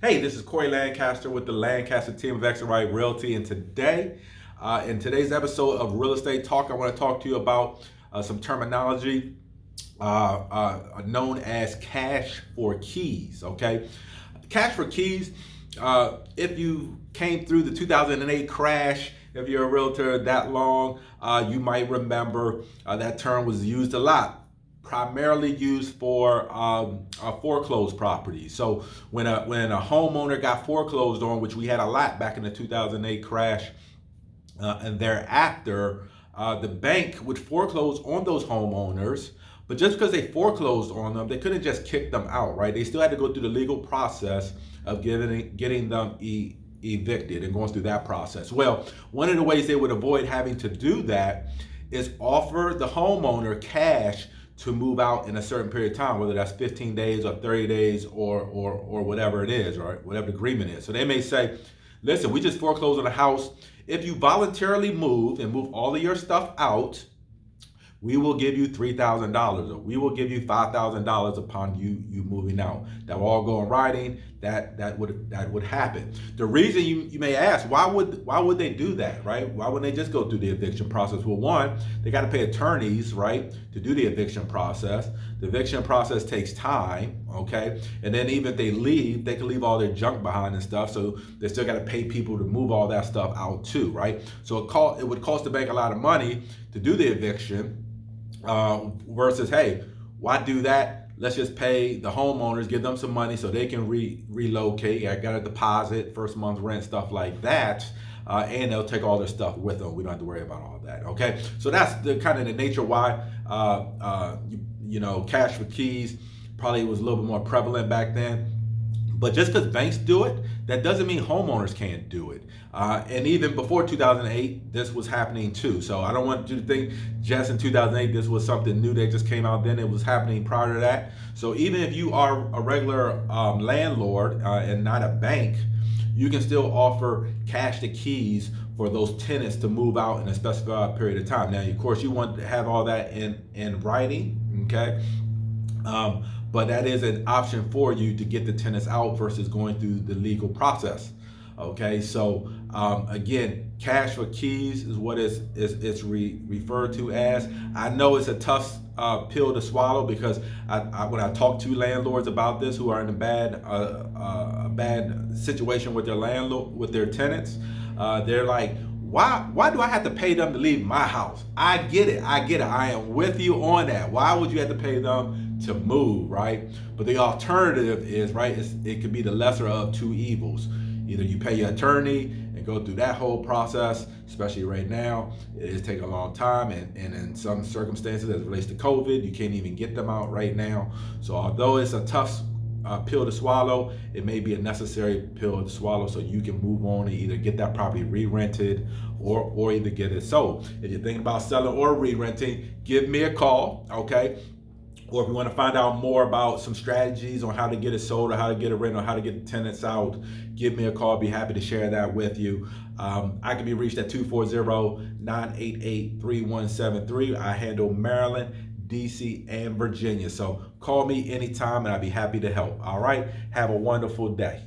Hey, this is Corey Lancaster with the Lancaster team of X and Right Realty, and today, in today's episode of Real Estate Talk, I want to talk to you about some terminology known as cash for keys. Okay, cash for keys. If you came through the 2008 crash, if you're a realtor that long, you might remember that term was used a lot, primarily used for foreclosed properties. So when a homeowner got foreclosed on, which we had a lot back in the 2008 crash, and thereafter, the bank would foreclose on those homeowners. But just because they foreclosed on them, they couldn't just kick them out, right? They still had to go through the legal process of getting them evicted and going through that process. Well, one of the ways they would avoid having to do that is offer the homeowner cash to move out in a certain period of time, whether that's 15 days or 30 days or whatever it is, right? Whatever the agreement is. So they may say, listen, we just foreclosed on a house. If you voluntarily move and move all of your stuff out, we will give you $3,000 or we will give you $5,000 upon you moving out. That will all go in writing. That would happen. The reason you may ask, why would they do that, right? Why wouldn't they just go through the eviction process? Well, one, they got to pay attorneys, right, to do the eviction process. The eviction process takes time, okay? And then even if they leave, they can leave all their junk behind and stuff. So they still got to pay people to move all that stuff out too, right? So it would cost the bank a lot of money to do the eviction. Versus, hey, why do that? Let's just pay the homeowners, give them some money so they can relocate. I got a deposit, first month's rent, stuff like that, and they'll take all their stuff with them. We don't have to worry about all that. Okay, so that's the kind of the nature why cash for keys probably was a little bit more prevalent back then. But just because banks do it, that doesn't mean homeowners can't do it. And even before 2008, this was happening too. So I don't want you to think just in 2008 this was something new that just came out then. It was happening prior to that. So even if you are a regular landlord and not a bank, you can still offer cash to keys for those tenants to move out in a specified period of time. Now, of course, you want to have all that in writing, okay? But that is an option for you to get the tenants out versus going through the legal process. Okay, so again, cash for keys is what it's referred to as. I know it's a tough pill to swallow because when I talk to landlords about this who are in a bad situation with their landlord, with their tenants, they're like, why do I have to pay them to leave my house? I get it. I am with you on that. Why would you have to pay them to move, right? But the alternative is, right, it could be the lesser of two evils. Either you pay your attorney and go through that whole process, especially right now, it is taking a long time, and in some circumstances as it relates to COVID, you can't even get them out right now. So although it's a tough pill to swallow, it may be a necessary pill to swallow so you can move on and either get that property re-rented or either get it sold. If you're thinking about selling or re-renting, give me a call, okay? Or if you want to find out more about some strategies on how to get it sold or how to get it rented or how to get the tenants out, give me a call. I'll be happy to share that with you. I can be reached at 240-988-3173. I handle Maryland, DC, and Virginia. So call me anytime and I'll be happy to help. All right. Have a wonderful day.